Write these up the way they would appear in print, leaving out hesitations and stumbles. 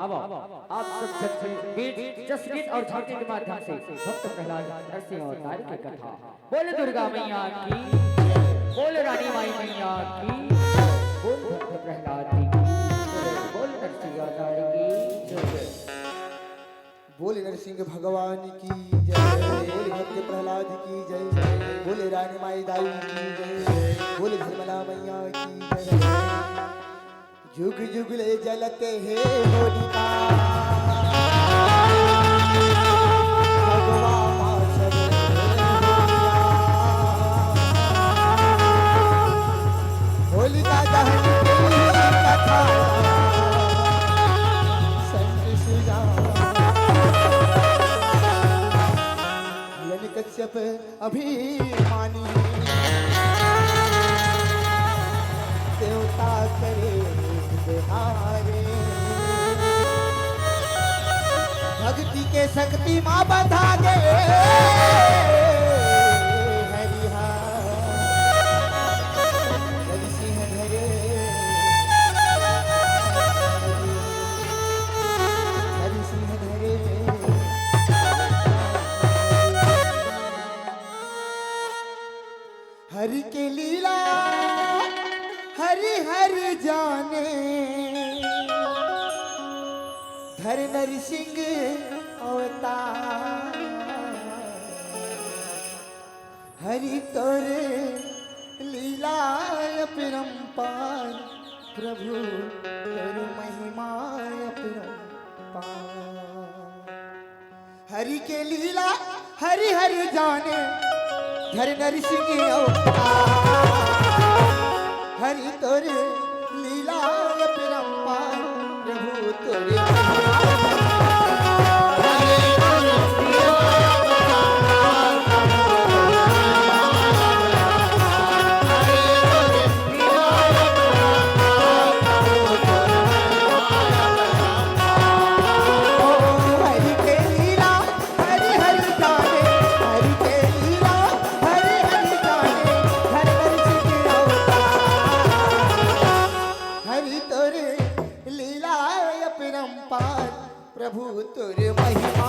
अब आप सब बीच जसगीत और झांकी के माध्यम से भक्त प्रहलाद नरसिंह अवतार की कथा बोले दुर्गा मैया की, बोले रानी माई मैया की, बोल भक्त प्रहलाद की, बोल नरसिंह अवतार की, बोले नरसिंह भगवान की जय, बोले भक्त प्रहलाद की जय, बोले रानी माई दाई की जय, बोले धर्मला मैया की जय। जुग जुगले जलते हैं होलिका भगवान होलिका दहन की कथा संत कश्यप अभिमानी देवता करे बिहारे भक्ति के शक्ति माँ बधा गए सिंह धरे हरि सिंह धरे हरि के लीला हरि हरि जाने धर नरसिंह अवतार हरि तोरे लीला अपरंपार प्रभु तोर महिमा अपरंपार हरि के लीला हरि हरि जाने धर नरसिंह अवतार हरि तोरे लीला अपरंपार प्रभु तोरे प्रभु तोरे महिमा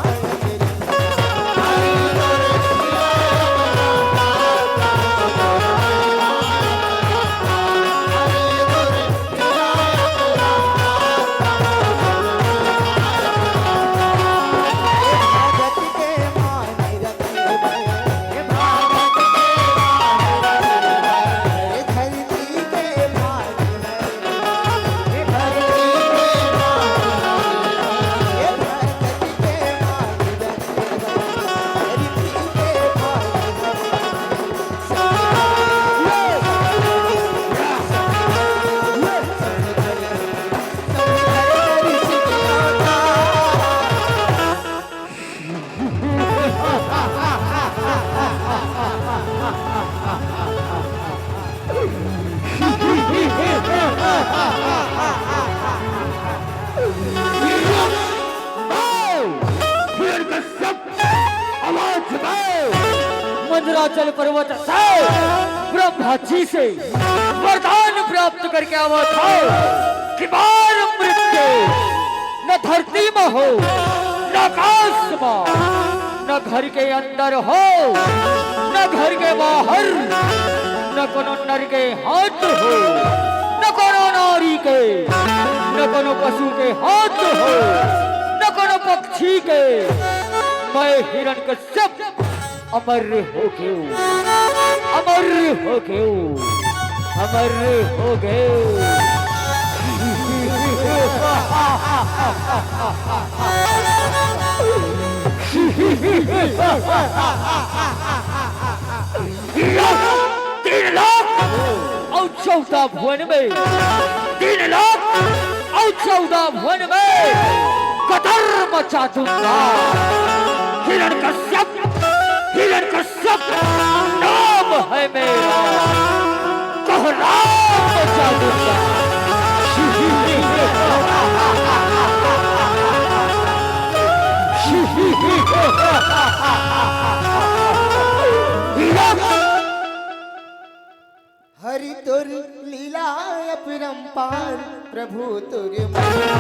मंदराचल पर्वत से ब्रह्मा जी से वरदान प्राप्त करके आवा था कि बार मृत्यु न धरती में हो न आकाश में न घर के अंदर हो न घर के बाहर न कोनो नर के हाथ हो न कोनो नारी के न कोनो पशु के हाथ हो न कोनो पक्षी के मैं हिरण्यकश्यप अमर हो गए, अमर हो गए, अमर हो गए। तीन लाख और 14 भुवन में 3 लाख और 14 भुवन में कतर मचा दूंगा। हिरण्यकश्यप नाम है मेरा, कोहराम मचा दूंगा। हरि तोर लीला अपरंपार प्रभु तुझे महिमा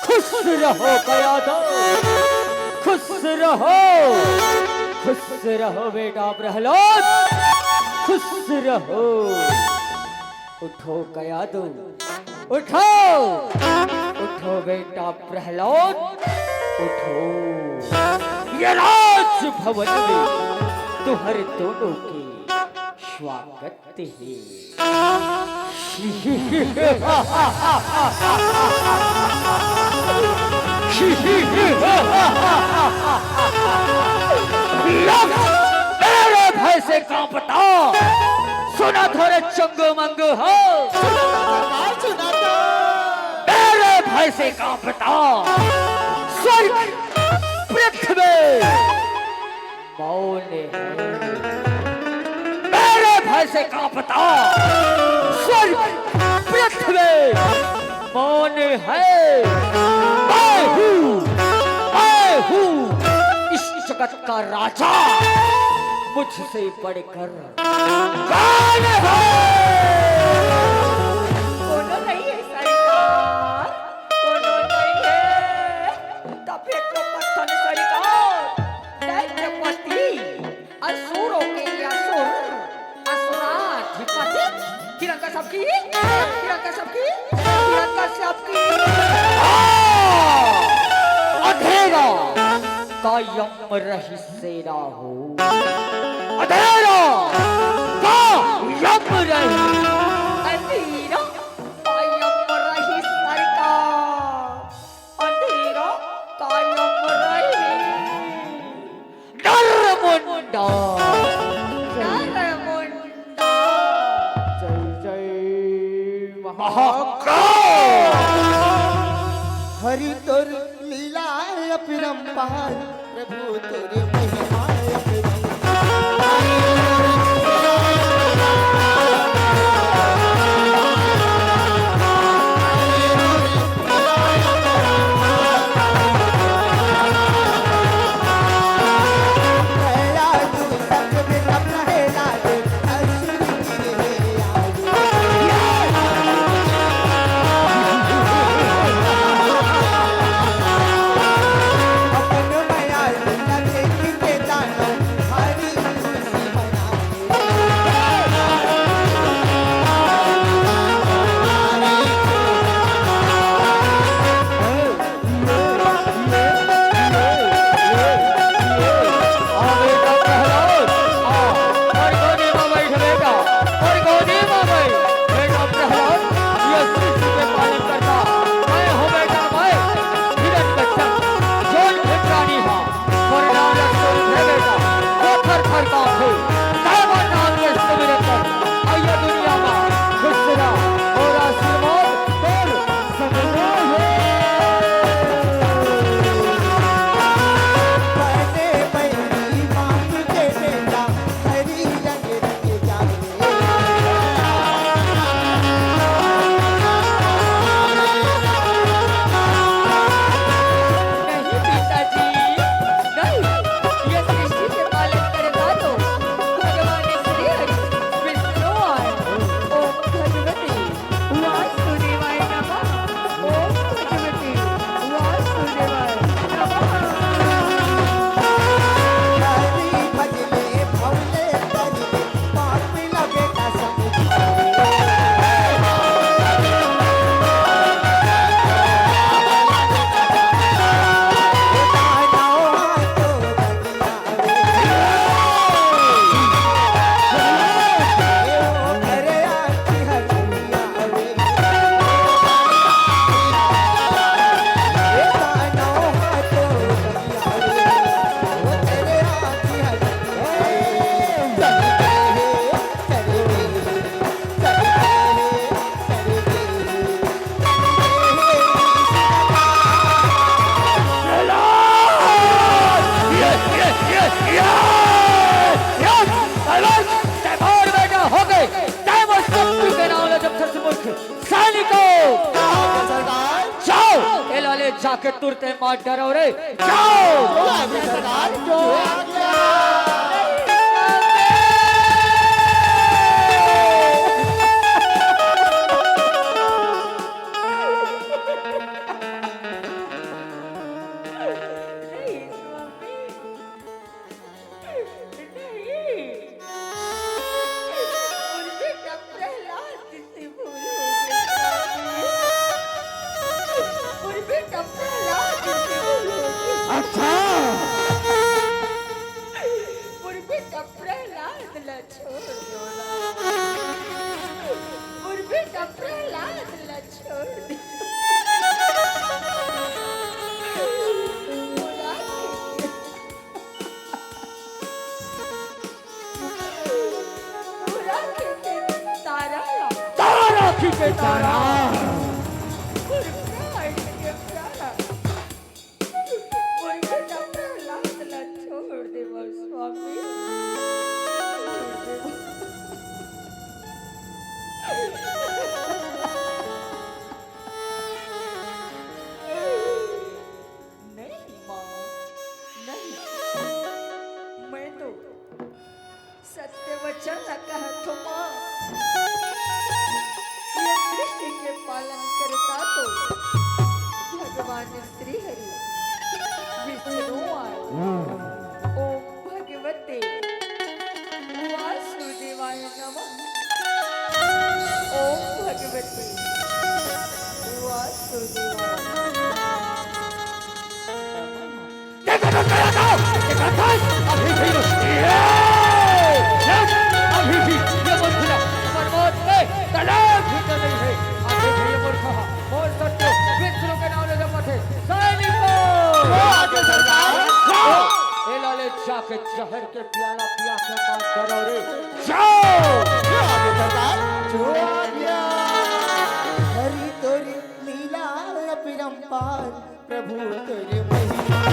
खुश रहो कयादो, खुश रहो, खुश रहो बेटा प्रहलाद, खुश रहो। उठो कयादो, उठो, उठो बेटा प्रहलाद, उठो। ये राज भवन में तुम्हारे दोनों की स्वागत मेरे भय से कांपता, सुना थोड़े चंगो मंगो हो, मेरे भय से कांपता स्वर्ग पृथ्वी मौन है, मेरे भय से कांपता स्वर्ग पृथ्वी मौन है। मैं हूँ इस जगत का राजा, मुझसे बढ़कर कौन है? कोनो नहीं है सरकार, कोनो नहीं है। तबे तो पत्थर सरकार, दैत्यपति, असुरों के असुर, असुराधिपति, हिरण्यकश्यप सबकी, हिरण्यकश्यप सबकी, हिरण्यकश्यप सबकी। अधेरा कायम रही सेना हो, अधेरा कायम रही, अंधेरा कायम रही सरकार, अंधेरा कायम रही। नरमुंडा, नरमुंडा, जय जय महाकाल। हरि तोर लीला अपरंपार, प्रभु तोर महिमा सरकार जाओ ए लाले जाके तुरते मार डरो रे जाओ सरकार जो आज्ञा नहीं स्वामी, नहीं। और बेटा प्रहलाद से भूल हो गई। और बेटा प्रहलाद से भूल हो गई। अच्छा और बेटा प्रहलाद ला छोड़ दो ना। और बेटा प्रहलाद ला छोड़ दो। तारा ला। तारा की के तारा और प्राण के प्राण। और बेटा प्रहलाद ला छोड़ दे वो स्वामी। नहीं माँ, नहीं। मैं तो सत्य वचन न कहत हूँ माँ। ये सृष्टि के पालन करता तो भगवान श्री हरि विष्णु आए। ओम भगवते वासुदेवाय नमः। ओम भगवते वासुदेवाय देखो तो क्या था देखो था अभी भी अभी भी ये मूर्खा पर मौत में तलाक भी तो नहीं है अभी भी ये मूर्खा और सत्य विष्णु के नाम ले जपत है सैनिकों सरकार ए लाले जाके जहर के प्याला पिया के मार डरो रे जाओ सरकार जो आज्ञा हरि तोरी लीला अपरंपार प्रभु तोरे महिमा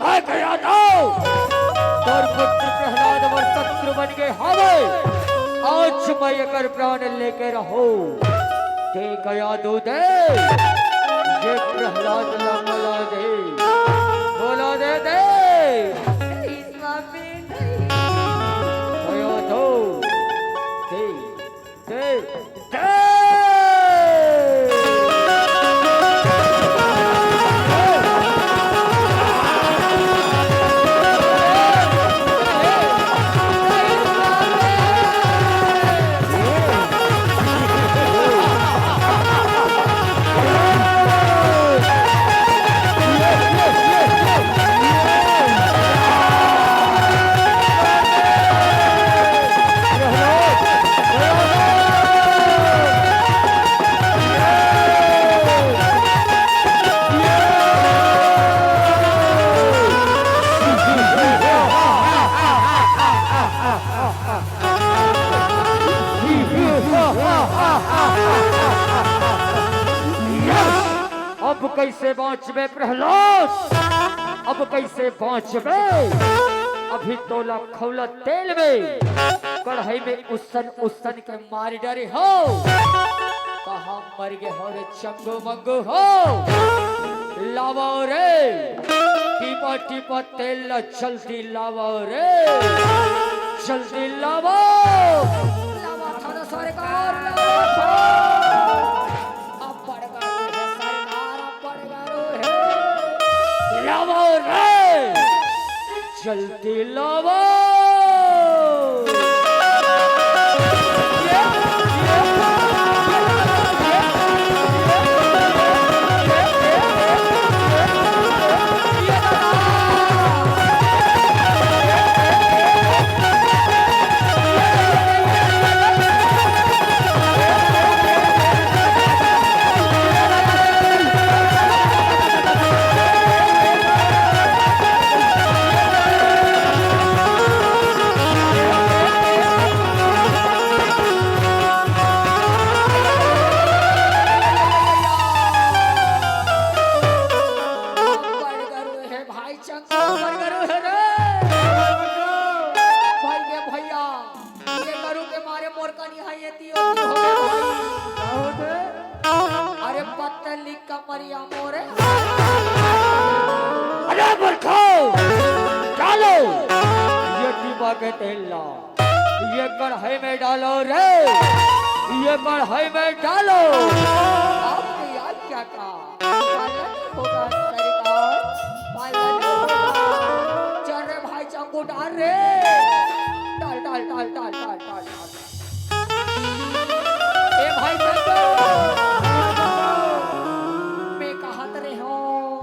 आ गया तो तोर पुत्र प्रहलाद वर शत्रु बन गए हवे आज मैं एकर प्राण लेके रहो ते गया दो दे ये प्रहलाद ला बोला दे दे पहुंचबे प्रहलाद? अब कैसे पहुंचबे? अभी तोला खौला तेल में कढ़ाई में उसन के मार डरे हो। कहा मर गए हो रे चंगो मंगो हो। लावो रे टीपा टीपा तेल जल्दी लावो रे, जल्दी लावो। लावा थाना सरकार लावो रे, जल्दी लावो। अरे पतली कमरिया मोरे, अरे बरखो डालो ये टीपा के तेल ला, ये कढ़ाई में डालो रे, ये कढ़ाई में डालो। आपने याद क्या कहा? पालन होगा सरकार, पालन होगा। चल रे भाई चंगू डाल रे, डाल डाल डाल डाल डाल डाल डाल। ए भाई चंगू मैं कहत रहे हो,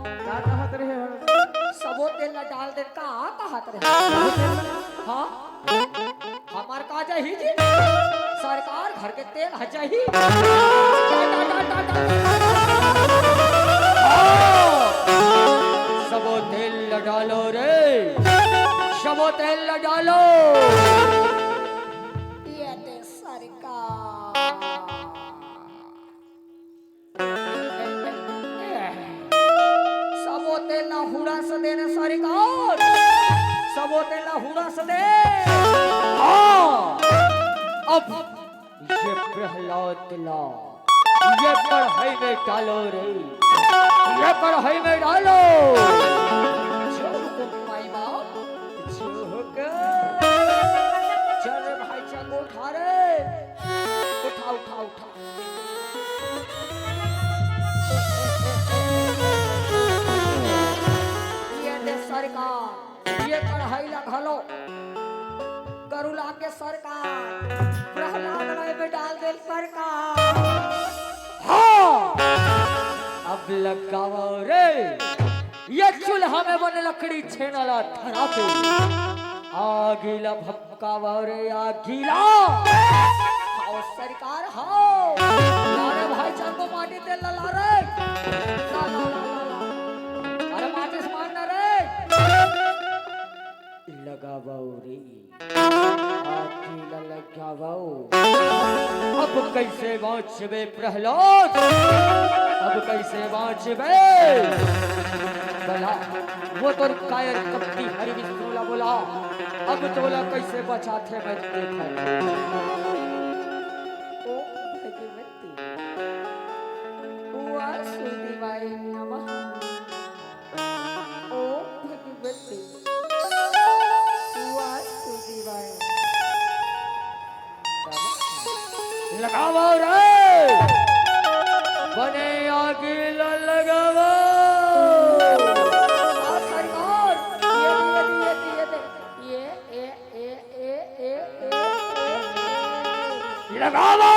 क्या कहत रहे हो? सबो तेल ला डाल दे का कहत रहे हो? हाँ हमार का जाही जी सरकार घर के तेल हजाही। सबो तेल ला डालो रे, सबो तेल ला डालो। ये दे सरकार सबो तेल ना हुड़ा से देने सरकार, सबो तेल ना हुड़ा से दे। अब ये प्रहलाद ला, ये कढ़ाई में डालो रे, ये कढ़ाई में डालो। झुक माई बाप, झुक। चल रे भाई चंगू उठा रे, उठा उठा उठा। ये दे सरकार, ये कढ़ाई ला घलो करुला के सरकार, प्रहलाद में डाल दे सरकार। हाँ अब लगाओ रे, ये चूल्हा में बने लकड़ी छेनला धरा पे, आगीला भपकावा रे आगीला। आओ सरकार हाओ, अरे भाई चंगो माटी तेल ला रे, ला ला ला ला, अरे माचिस मारना रे, लगाओ रे आगीला लगाओ। अब कैसे बाँचबे प्रहलाद, अब कैसे बाँचबे? बोला वो तो कायर कपटी हरि विष्णुला बोला, अब तोला कैसे बचाते मैं देखा। ओ भगवती वासुदेवाय नमः, ओ भगवती वासुदेवाय। लगाओ रे, बने आगे लगाओ। सरकार ये लगाओ।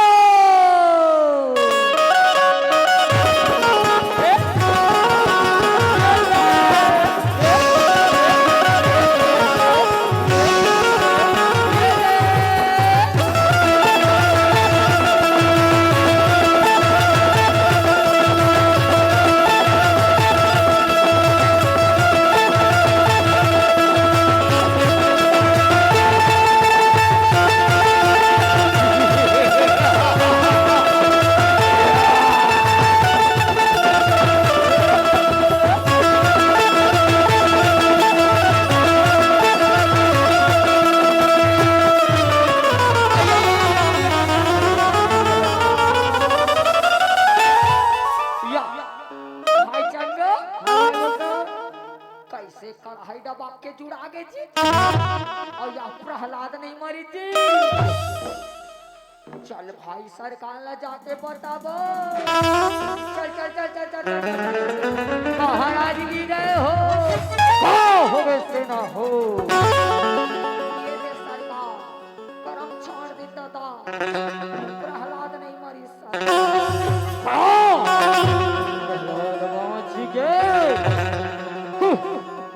के जी और या प्रहलाद नहीं मरी जी। चल भाई सरकार ला जाके बताबो। चल चल चल चल चल, चल, चल। महाराज की जय हो होवे से ना हो। ये रे सरकार करम छोड़ देता था, प्रहलाद नहीं मरी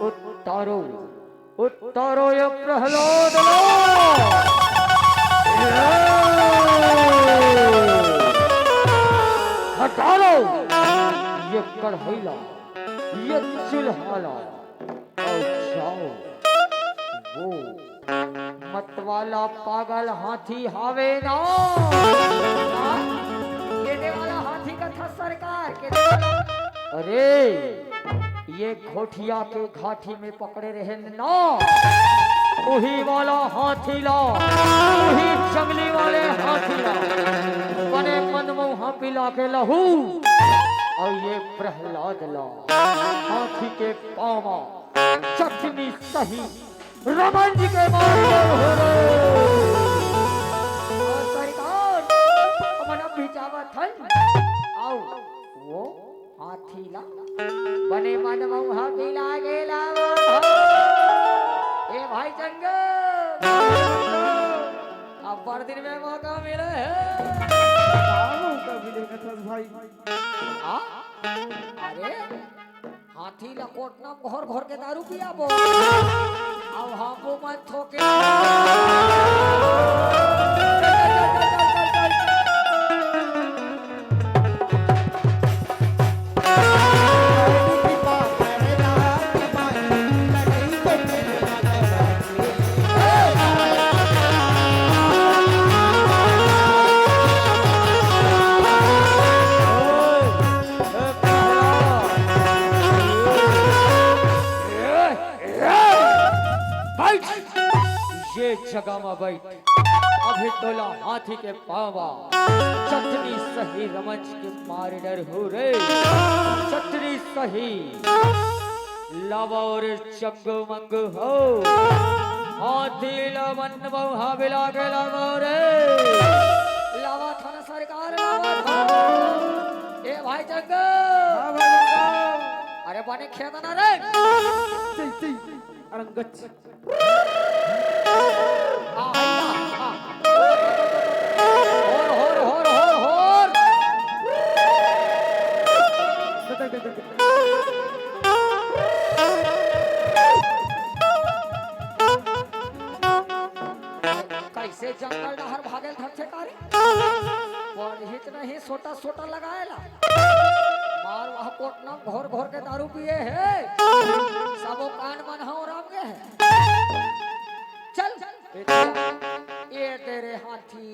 उतारो उतारो ये प्रहलाद हटालो ये कढ़ैला ये चूल्हाला और जाओ वो मतवाला पागल हाथी हावे ना। केने वाला हाथी का था सरकार के। अरे ये घोटिया के घाटी में पकड़े रहे ना, वही वाला हाथी ला, वही जंगली वाले हाथी ला बने मनमोहा पिला के लहू। और ये प्रहलाद ला हाथी के पावा चटनी सही रमन जी के मार हो सरकार हमारा भिजावा थन। आओ वो हाथी ला बने मनमोहा पिला के लावा। ए भाई चंगा अब पर दिन में मौका मिला है। भाई आ? अरे हाथी लकोट ना घोर घोर के दारू पिया बो। अब हमको मत ठोके। जगह में बैठ अभी तोला हाथी के पावा चटनी सही रमच के मारे डर हो रे। चटनी सही लावा और चंगो मंगो हो हाथी लवन बहुहा बिला के लावा रे। लावा थाना सरकार लावा था। ए भाई चंगो अरे बने खेत ना रे अरंगच कैसे जंगल डहर भागल धरछे कारे हित नहीं सोटा सोटा लगाएला मार वह कोटना घोर घोर के दारू पिए है सबो कान मन हो राम के है। चल ये तेरे हाथी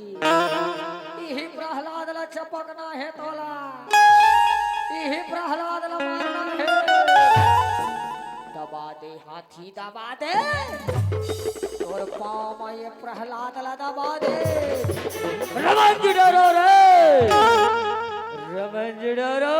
यही प्रहलाद ला चपकना है तोला यही प्रहलाद ला मारना है। दबा दे हाथी दबा दे तोर पाँव में ये प्रहलाद ला दबा दे। रमन जी डरो रे रमन जी डरो।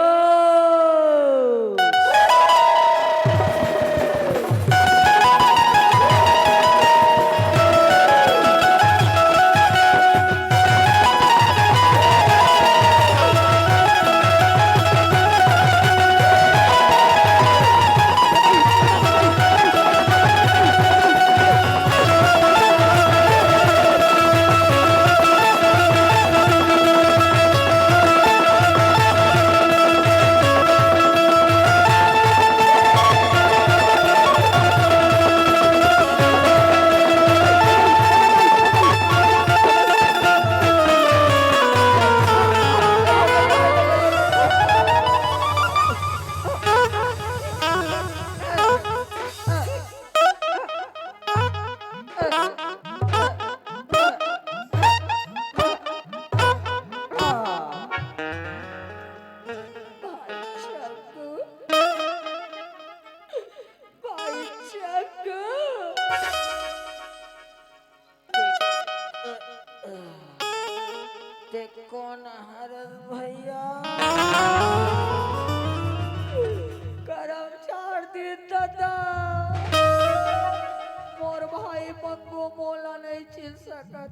मंगो मोला नहीं चिन सकत।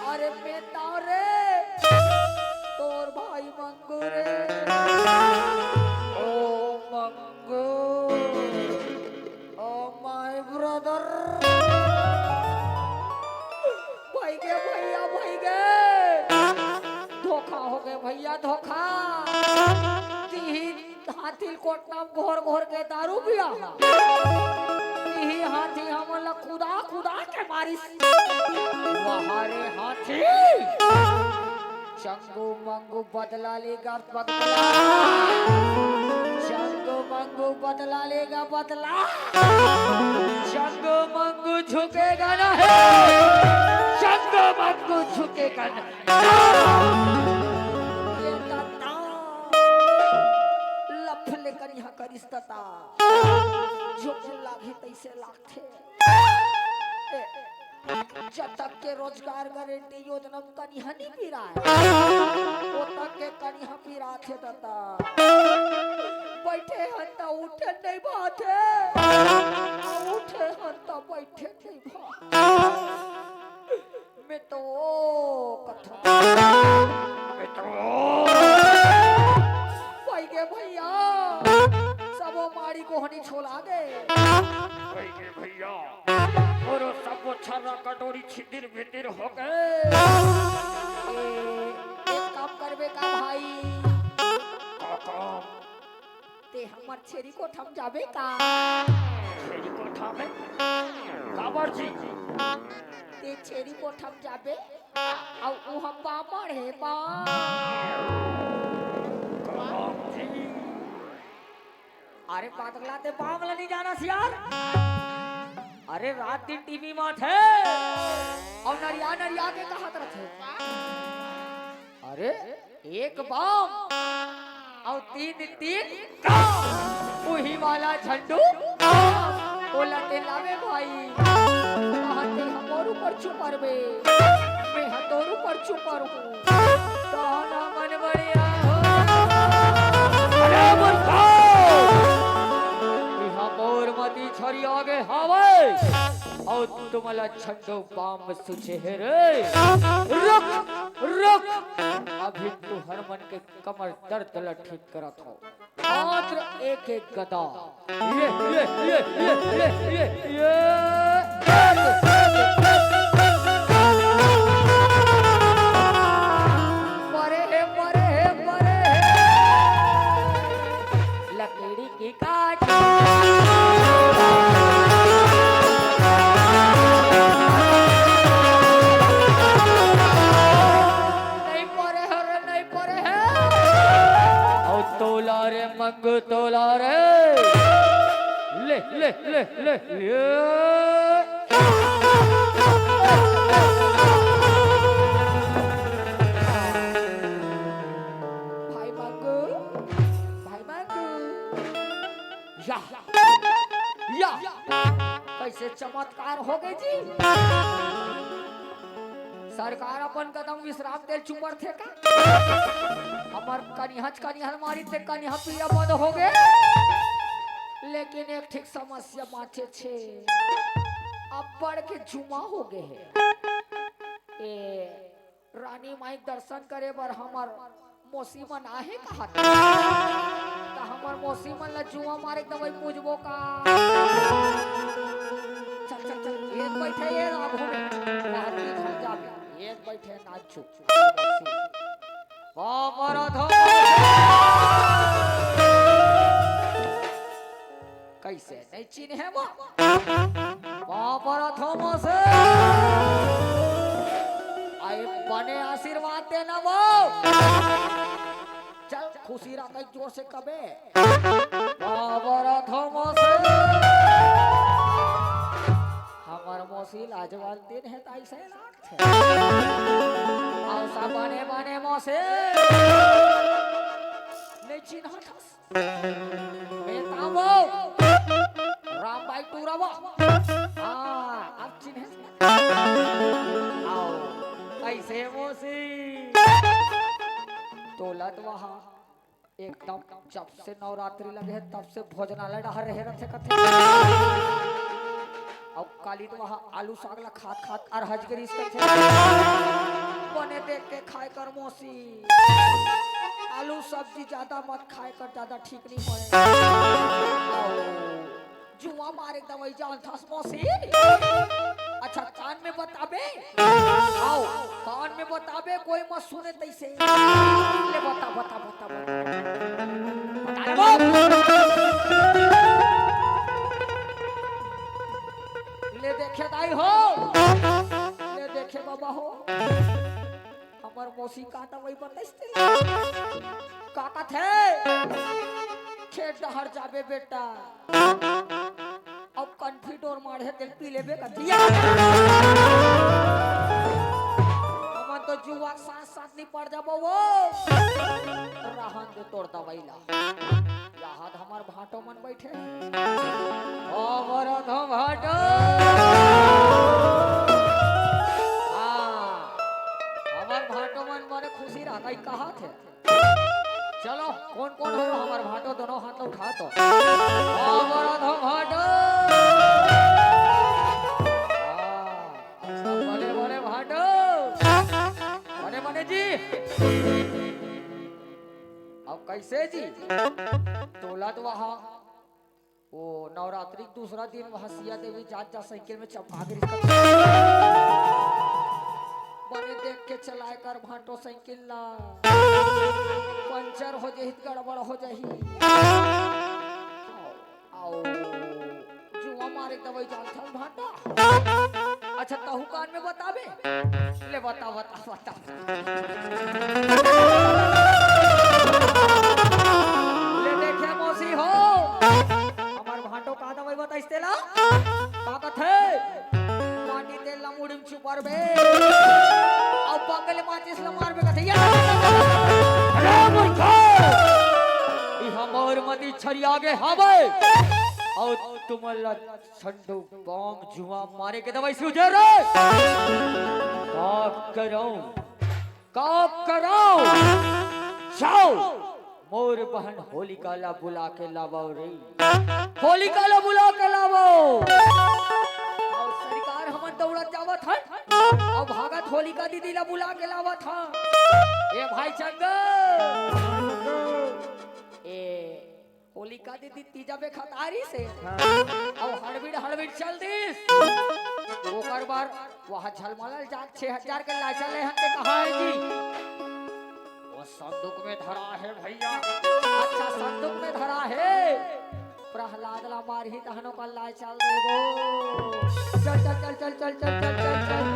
अरे मैं तारे तोर भाई मंगो रे। ओ मंगो, ओ माय ब्रदर। भाई गे भैया भाई गे, धोखा हो गए भैया धोखा। हाथी कोट नाम घोर घोर के दारू पिया हाथी हमला खुदा खुदा के मारी वहारे हाथी चंगू मंगू बदला लेगा बदला। चंगू मंगू बदला लेगा बदला। चंगो मंगू झुकेगा नहीं, चंगो मंगू झुकेगा नहीं। लेकर यहाँ करिस्तता जो लागे तैसे लागथे। जब तक के रोजगार गारंटी योजना कनिहा नहीं पीरा है वो तक के कनिहा पीरा थे तता बैठे हंता उठे नहीं भाते, उठे हंता बैठे नहीं भाते। मैं तो कथा भैया सब माड़ी को हनी छोला गए भैया और सब छर्रा कटोरी छितिर भितिर हो गए। एक काम करबे का भाई, ते हमर छेरी को थम जाबे का। छेरी को थामे काबर जी, ते छेरी को थम जाबे और उ हम बामर है बा। अरे पातला ते बामला नहीं जाना यार। अरे रात दिन टीवी में थे और नरिया नरिया के कहा थे। अरे एक बाम और तीन तीन वही वाला झंडू बोलते लावे भाई। कहते हम और ऊपर छुपर बे, मैं हतोर ऊपर छुपर हूँ। तो ना मन बढ़िया हो। अरे मुर्खा मोर मती छोरी आगे हवे और तुमला छंडो बाम सुचे है रे। रुक रुक, अभी तू हरमन के कमर दर्द ला ठीक करत हो। मात्र एक एक गदा ये लकड़ी की काट मंग तोला रे। ले ले ले ले भाई मंगू या कैसे चमत्कार हो गए जी। सरकार अपन कदम विश्राम तेल चुपर थे का। हमार कनिहर मारी थे कनिहा पिया बंद हो गए। लेकिन एक ठीक समस्या माथे छे, अब बढ़ के जुमा हो गए है। रानी माई दर्शन करे बर हमार मौसीमन आहे कहा तो हमार मौसीमन ला जुआ मारे दवाई पूजबो का। चल चल चल एक बैठे ये राघो में राहती घर जाबे, एक बैठे नाचू कैसे नहीं चिन्ह है वो से आए बने आशीर्वाद देना वो। चल खुशी रख जोर से कबे हमार मौसी लाजवाब दिन है ताई से औसा बने बने मौसे नहीं चिन्ह राम भाई टूरा अब चिन्ह आओ ऐसे मौसी दौलत वहाँ एकदम जब से नवरात्रि लगे है तब से भोजनालय डहर रहे रथे कथे अब काली तो वहाँ आलू सागला खात खात और हजगरी बने देख के खाए कर मौसी आलू सब्जी ज्यादा मत खाए कर, ज्यादा ठीक नहीं होए। जुआ मारे दवाई जान था मौसी। अच्छा कान में बताबे, आओ कान में बताबे, कोई मत सुने तैसे। ले बता बता बता ले देखे दाई हो, ले देखे बाबा हो, हमार मौसी का दवाई बताइए काका थे खेत डहर जाबे बेटा, अब कन्फिडोर मारे तेल पी लेबे का दिया हमन तो जुआ साथ साथ नहीं पड़ जाबो वो रहन दे तोड़ दवाई ला। याद हमार भाटो मन बैठे हमारा धम भाटो हमार भाटो मन मारे खुशी रह गई कहा थे। चलो कौन कौन है हमारे भाटो, दोनों हाथ उठा तो हमारा धम भाटो बड़े बड़े भाटो बड़े बड़े जी। अब कैसे जी तोला तो वहाँ वो नवरात्रि दूसरा दिन वहाँ सिया देवी जात जा साइकिल में चपा के बने देख के चलाए कर भाटो साइकिल ला, पंचर हो जाही गड़बड़ हो जाही। आओ जुआ मारे दवाई जानता भाटा। अच्छा तहु कान में बताबे, ले बता बता बता ले देखे मौसी हो हमार भाटो का दवाई बताइस तेला का कथे माटी तेल ला मुड़िम छुपर बे अब बगल माचिस ला मार बे कथे या ई हमर मदी छरी आगे हवे और तुमला संडू बम जुआ मारे के दवाई सुझे रे का करो जाओ मोर बहन होलिका ला बुला के लावो रे, होलिका ला बुला के लावो। और सरकार हमन दौड़त जावत है और भागत होलिका दीदी ला बुला के लावत है। ए भाई चंद ए होलिका दीदी तीजा बे खतारी से और हड़बीड़ चल दिस ओकर बार वहां झलमलल जात 6000 के लाचा ले हते कहा है जी वो संदूक में धरा है भैया। अच्छा संदूक में धरा है प्रहलाद ला मारही तहनो का ला चल देगो। चल चल चल चल चल चल चल चल चल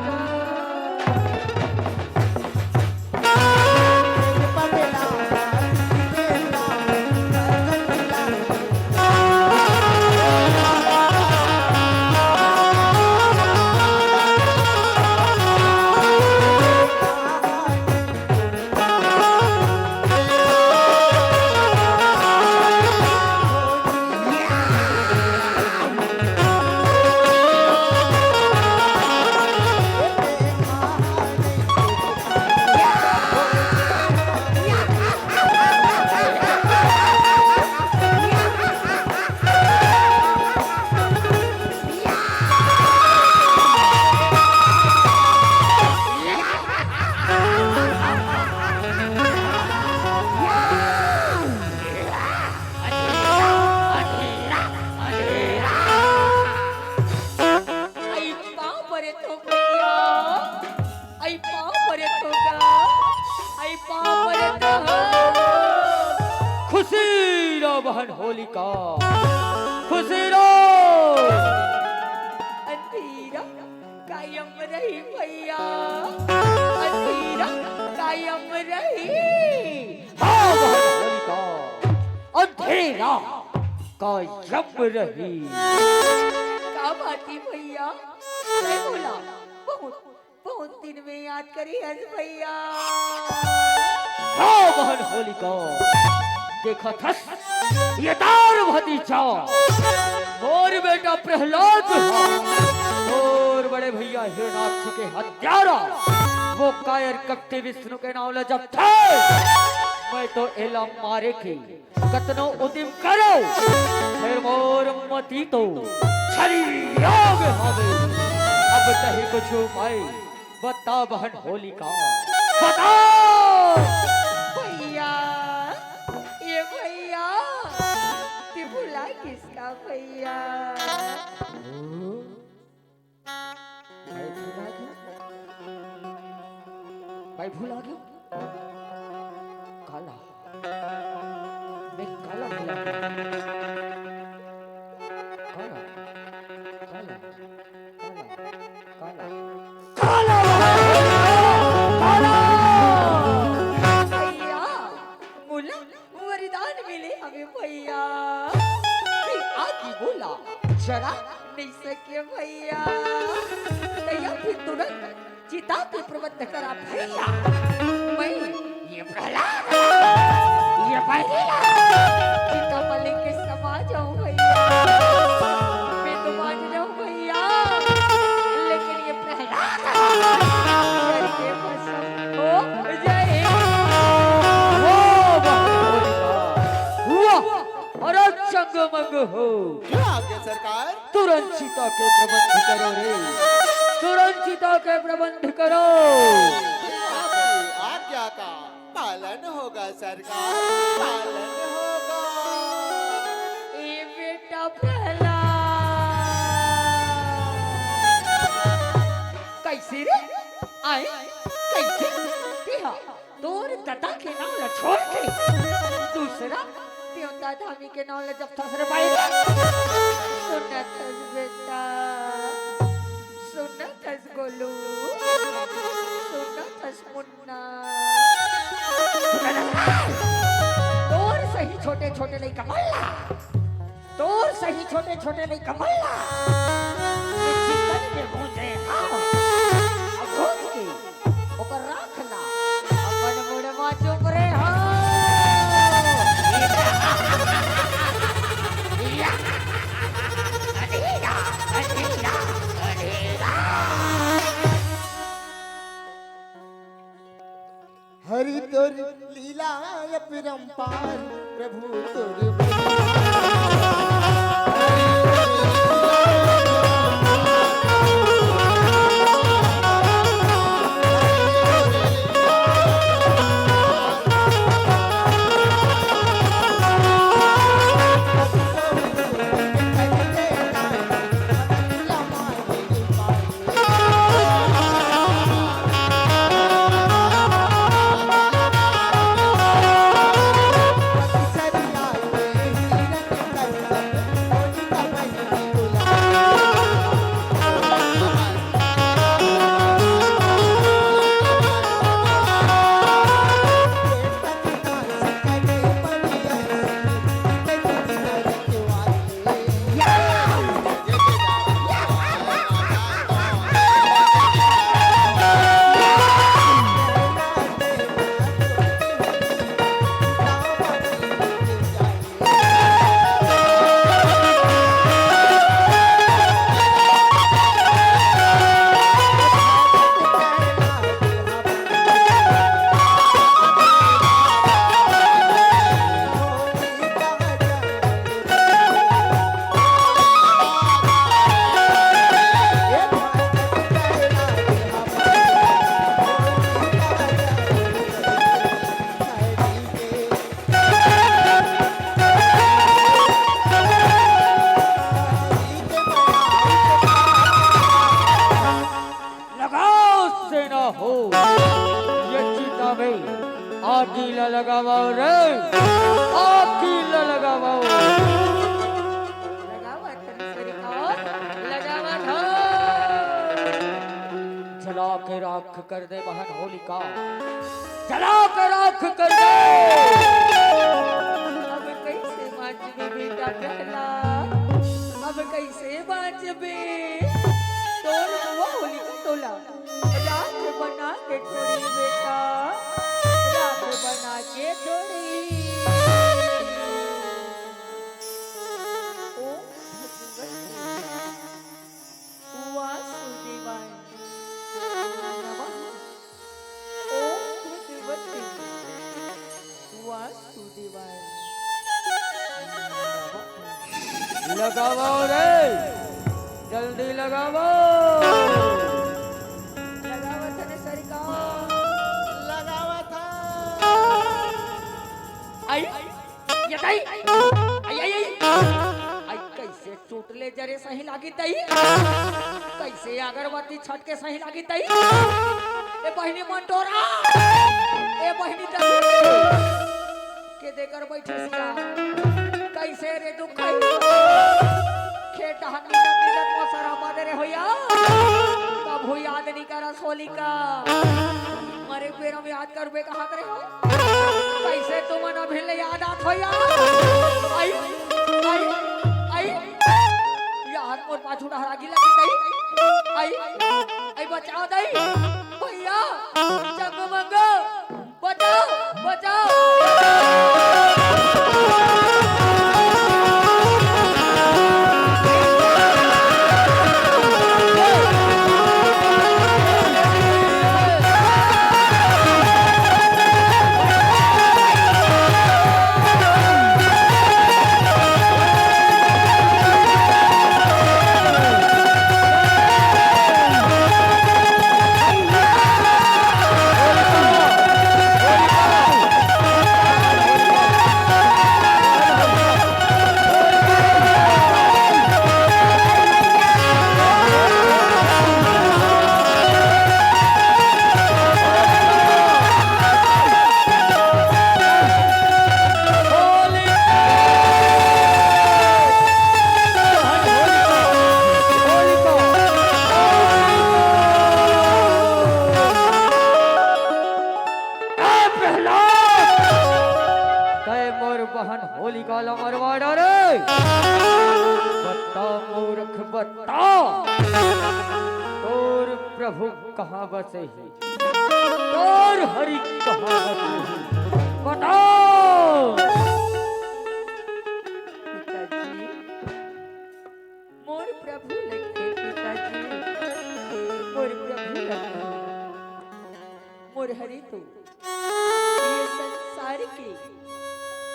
बहन होलिका खुशी रो अंधीरा कायम रही भैया, अंधीरा कायम रही। हाँ बहन होलिका अंधेरा कायम रही। क्या बाती भैया बोला बहुत बहुत दिन में याद करी हंस भैया। हाँ बहन होलिका देखा था ये तार भतीजा और बेटा प्रहलाद और बड़े भैया हिरणाक्ष के हत्यारा वो कायर कपटे विष्णु के नाम ले जब थे मैं तो एला मारे के कतनो उदिम करो फिर मोर मती तो छरी आग हवे। नहीं कुछ उपाय बता बहन होलिका, बताओ। भैया, ये भैया भुला किसका भैया? भाई भूला गया काला, मैं काला भूला गया। काला काला काला काला काला काला भैया बोला वरदान मिले हमें भैया। आगे बोला जरा नहीं सके भैया, या फिर तुरंत चिता पे प्रबंध करा भैया। मैं ये प्रहलाद, ये बैरिया चिता मले के समा जाऊं भैया। मैं तो मान जाऊं भैया, लेकिन ये प्रहलाद करके कसम हो जाए। हुआ और चंगमंग हो। क्या आज्ञा सरकार? तुरंत सीता के प्रबंध करो रे, तुरंत सीता के प्रबंध करो। आज्ञा का पालन होगा सरकार, पालन होगा। ये बेटा प्रहलाद कैसे रे आए? कैसे तिहा तोर दादा के नाम ला छोड़ के दूसरा देवता धामी के नाम ला जब थसरे पाई सुनत बेटा, सुनत गोलू, सुनत मुन्ना। तोर सही छोटे छोटे नहीं कमल्ला, तोर सही छोटे छोटे नहीं कमल्ला। चिकन में घुसे हाँ, अब घुस के ओकर राखला अपन मुड़े मा चुप रे हाँ। हरि तोर लीला अपरंपार, प्रभु तोर आकीला लगावाओ रे, आकीला लगावाओ। लगावा तनिसरी और लगावा धो। जला के राख कर दे बहन होलिका, जला के राख कर दे। अब कैसे बाँचबे बेटा पहला, अब कैसे बाँचबे? तोर हुआ होलिका तोला राख बना के छोड़ी बेटा, राख बना के छोड़ी। ओ भगवती वासुदेवाय नमः। ओ भगवती वासुदेवाय लगावाओ रे, जल्दी लगावाओ। ले जरे सही लागी तई कैसे अगरबत्ती छट के सही लागी तई ए बहिनी मंटोरा ए बहिनी के देकर बैठे सिया कैसे रे दुख खेत हनी मिलत मसरा बादरे होया कब हो याद नहीं कर सोली का मरे पेड़ में याद करबे कहां करे हो कैसे तुम न भिल याद आत होया आई आई आई यार मोर पाछू डहरा गिला की तई आई आई बचाओ दई भैया जगमग बचाओ बचाओ प्रभु कहाँ बसे ही और हरि कहाँ बसे ही बताओ पिताजी मोर प्रभु लगे पिताजी मोर प्रभु लगे मोर हरि तो ये संसार के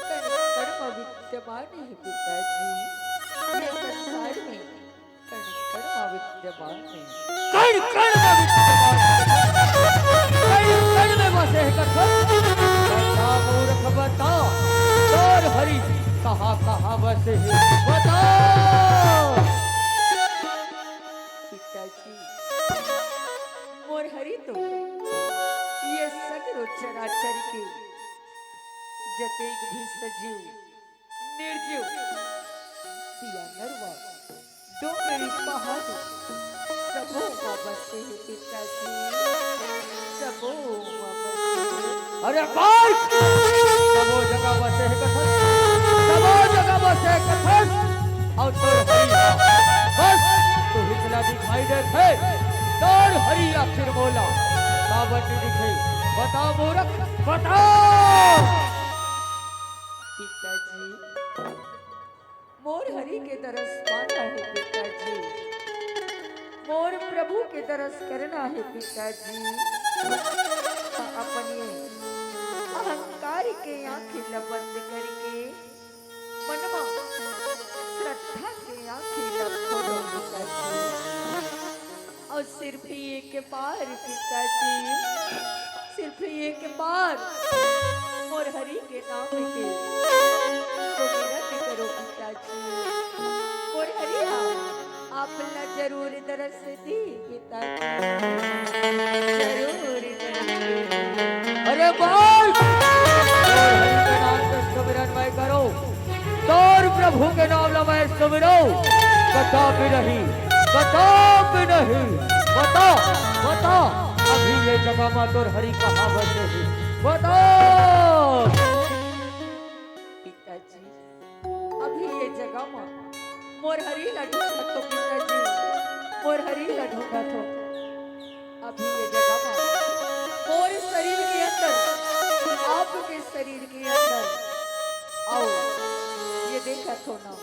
कर्म विद्यमान है पिताजी ये संसार में कर्म विद्यमान है कण कण में बसे है कथा बता मूर्ख बता और हरि कहाँ कहाँ बसे है बता पिताजी मोर हरि तो ये सगरो चराचर के जतेक भी सजीव निर्जीव दिया नरवा डोंगरी पहाड़ सबो बसे है पिताजी सबो बसे अरे भाई सबो जगह बसे है कथन सबो जगह बसे है कथन और तो हरि बस तो हिचला दिखाई देते और हरि आखिर बोला कावट दिखे बता मूर्ख बता पिताजी मोर हरि के तरस माना है पिताजी मोर प्रभु के तरस करना है पिताजी अपने अहंकार के आंखें बंद करके मनमा श्रद्धा के आंखें खोलो पिताजी और सिर्फ एक बार पिताजी सिर्फ एक बार मोर हरि के नाम के सुमिरन करो पिताजी मोर हरि आप ला जरूर दरस दी पिताजी जरूर अरे बोल के नाम से सुमिरन मैं करो तोर प्रभु के नाम ला मैं सुमिरो बता भी नहीं बता बता अभी ये जगह में तोर हरि कहाँ बसे है बता पिताजी अभी ये जगह में मोर हरि ला ढूंढा तो पिताजी मोर हरि ला ढूंढा तो अभी ये जगह में मोर शरीर के अंदर आपके शरीर के अंदर आओ ये देखा तो ना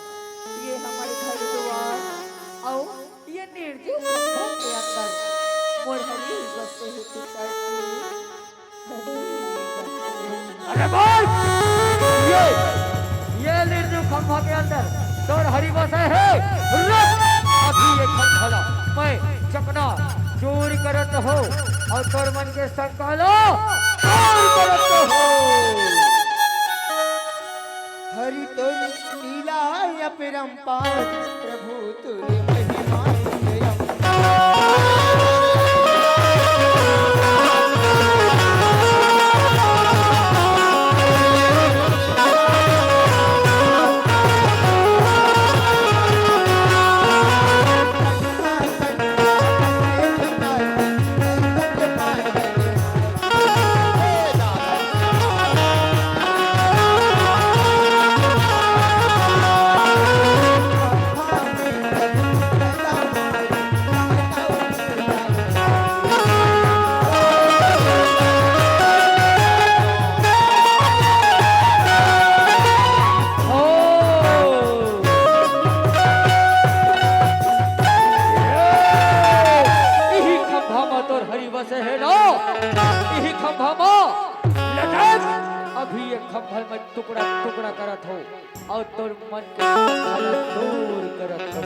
ये हमारे घर द्वार आओ ये निर्जीव खंभों के अंदर मोर हरि बसे है पिताजी अरे बोल ये निर्जीव खंभा के अंदर तोर हरि बसे है अभी ये खंभा मैं चकना चोरी करत हो और तोर मन के संकालो चोर करत हो हरि तुर लीला अपरंपार प्रभु तुर महिमा अभी एक खंभल में टुकड़ा टुकड़ा करत हो और तोर मन के हालत दूर करत हो।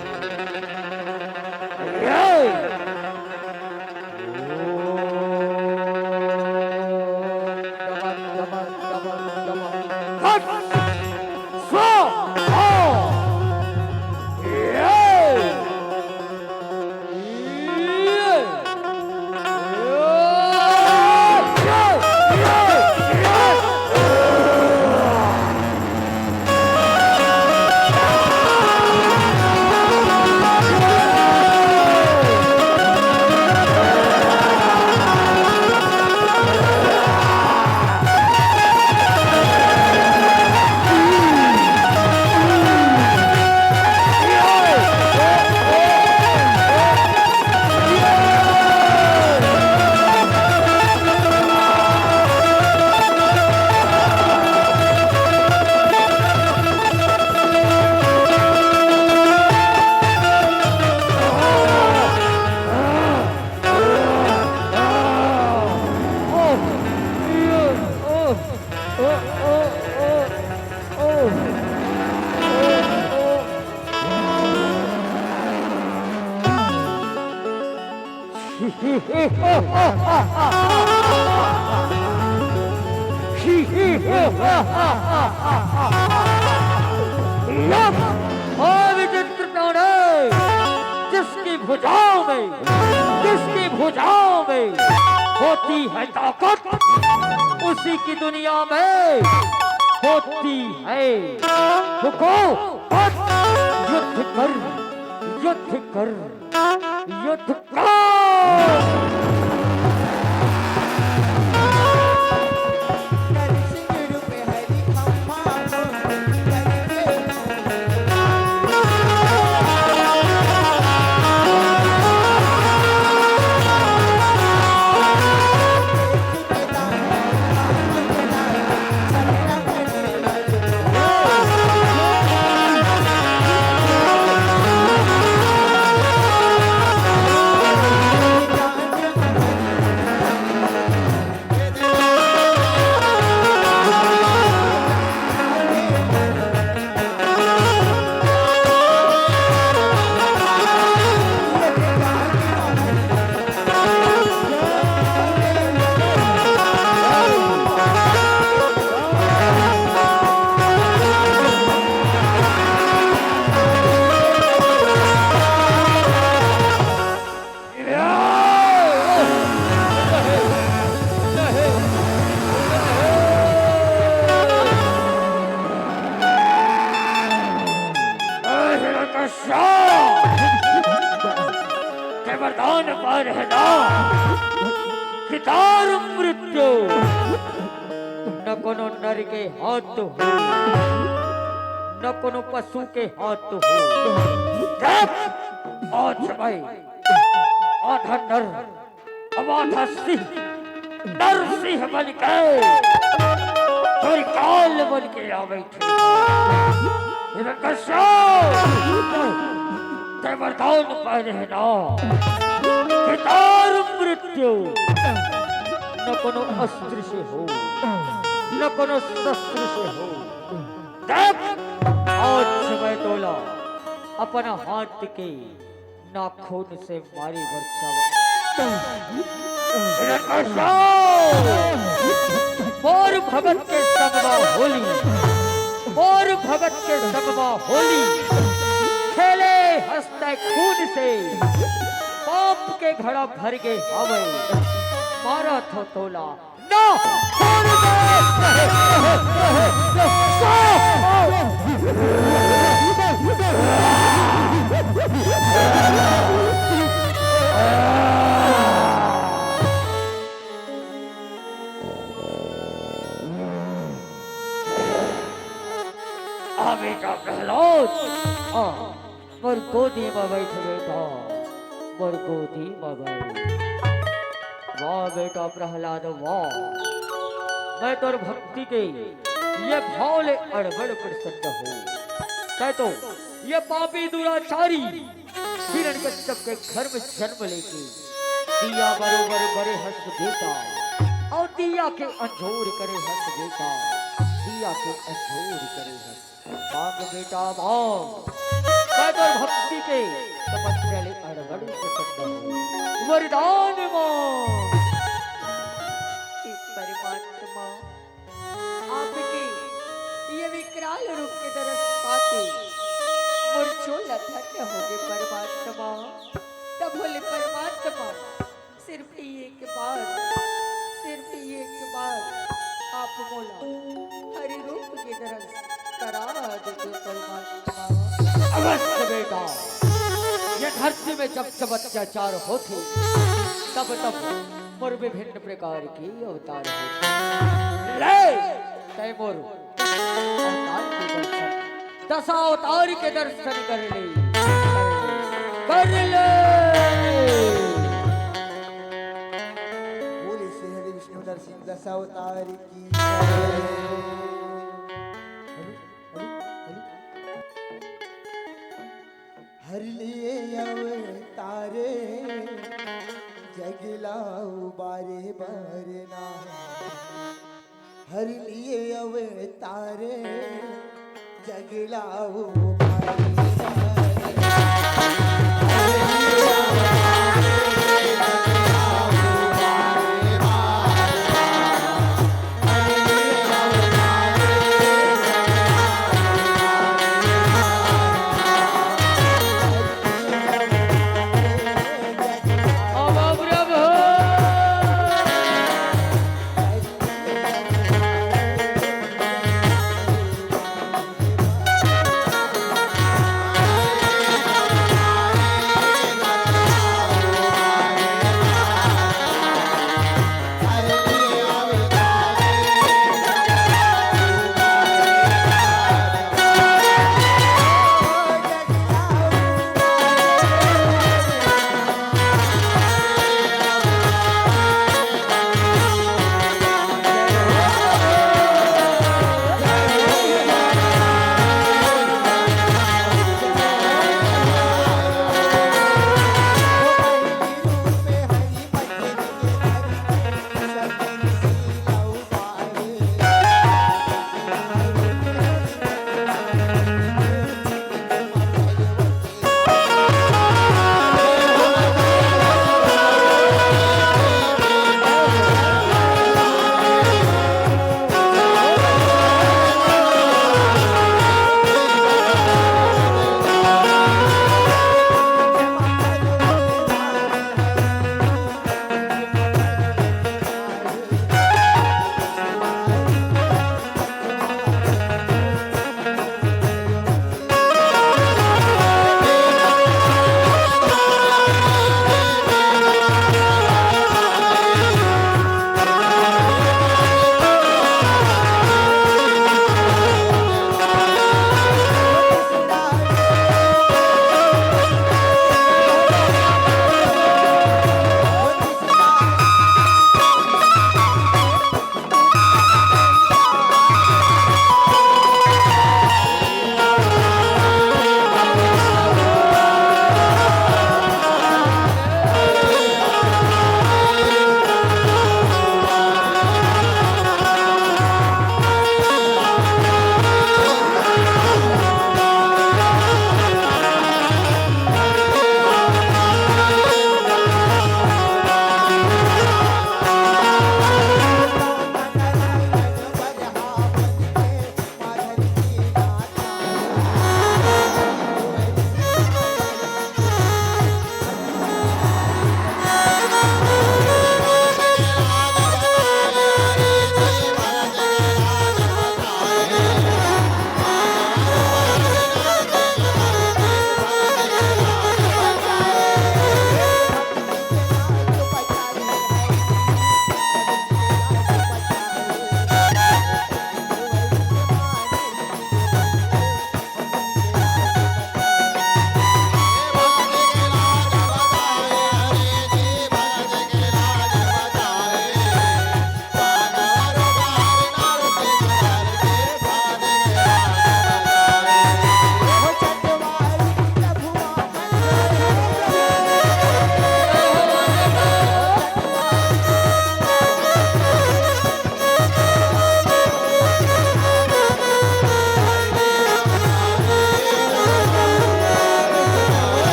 विचित्र प्राण जिसकी भुजाओं में होती है ताकत, उसी की दुनिया में होती है हुकूमत। युद्ध कर, युद्ध कर, युद्ध कर। वरदान पर है ना कितार मृत्यु, न कोनो नर के हाथ हो, न कोनो पशु के हाथ हो। आज मैं आधा नर अब आधा सिंह, नर सिंह बन के कोई काल बन के आ बैठे। वरदान पर है ना कितार मृत्यु, न कोनो अस्त्र से हो, न कोनो शस्त्र से हो। आज समय तोला अपना हाथ के नाखून से मारी वर्षा और भगत के संगवा होली और भगत के संगमा होली खेले हंसते खून से पाप के घड़ा भर के हवे मारा थो तोला ना छोड़ बेटा प्रहलाद मोर गोदी में बैठ बेटा मोर गोदी में बैठ वाह बेटा प्रहलाद वाह मैं तोर भक्ति के ये भाव ले अड़बड़ प्रसन्न हूँ कह तो ये पापी दुराचारी हिरण कश्यप के घर में जन्म लेके दिया बरोबर बड़े हंस बेटा और दिया के अंजोर करे हंस बेटा दिया के अंजोर करे हंस मांग बेटा मांग मैं तो भक्ति के तपस्या ले अड़बड़ प्रसन्न हूँ वरदान मांग परमात्मा आपके ये विकराल रूप के दरस पाते मूर्छोला धन्य हो गए परमात्मा। तब बोले परमात्मा सिर्फ एक बार आप बोला हरि रूप के दरस करा दे परमात्मा। अवश्य बेटा ये धरती में जब जब अत्याचार होते तब तब और विभिन्न प्रकार के अवतार होते ले तैमूर अवतार के दर्शन दशा अवतार के दर्शन कर ले बोले श्री हरि विष्णु नरसिंह दशावतार की हर लिए अवतारे जगलाऊ बारे बारे ना हर लिए अवतारे जगलाऊ बारे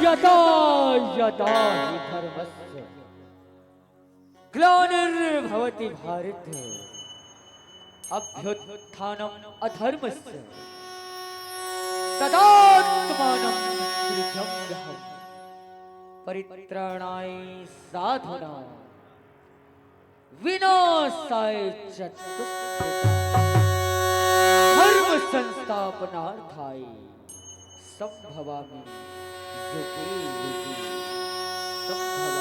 यदा यदा हि धर्मस्य ग्लानिर्भवति भारत अभ्युत्थानम् अधर्मस्य तदात्मानं सृजाम्यहम् परित्राणाय साधूनां विनाशाय च दुष्कृतां धर्म संस्थापनार्थाय संभवामि युगे युगे संभवामि।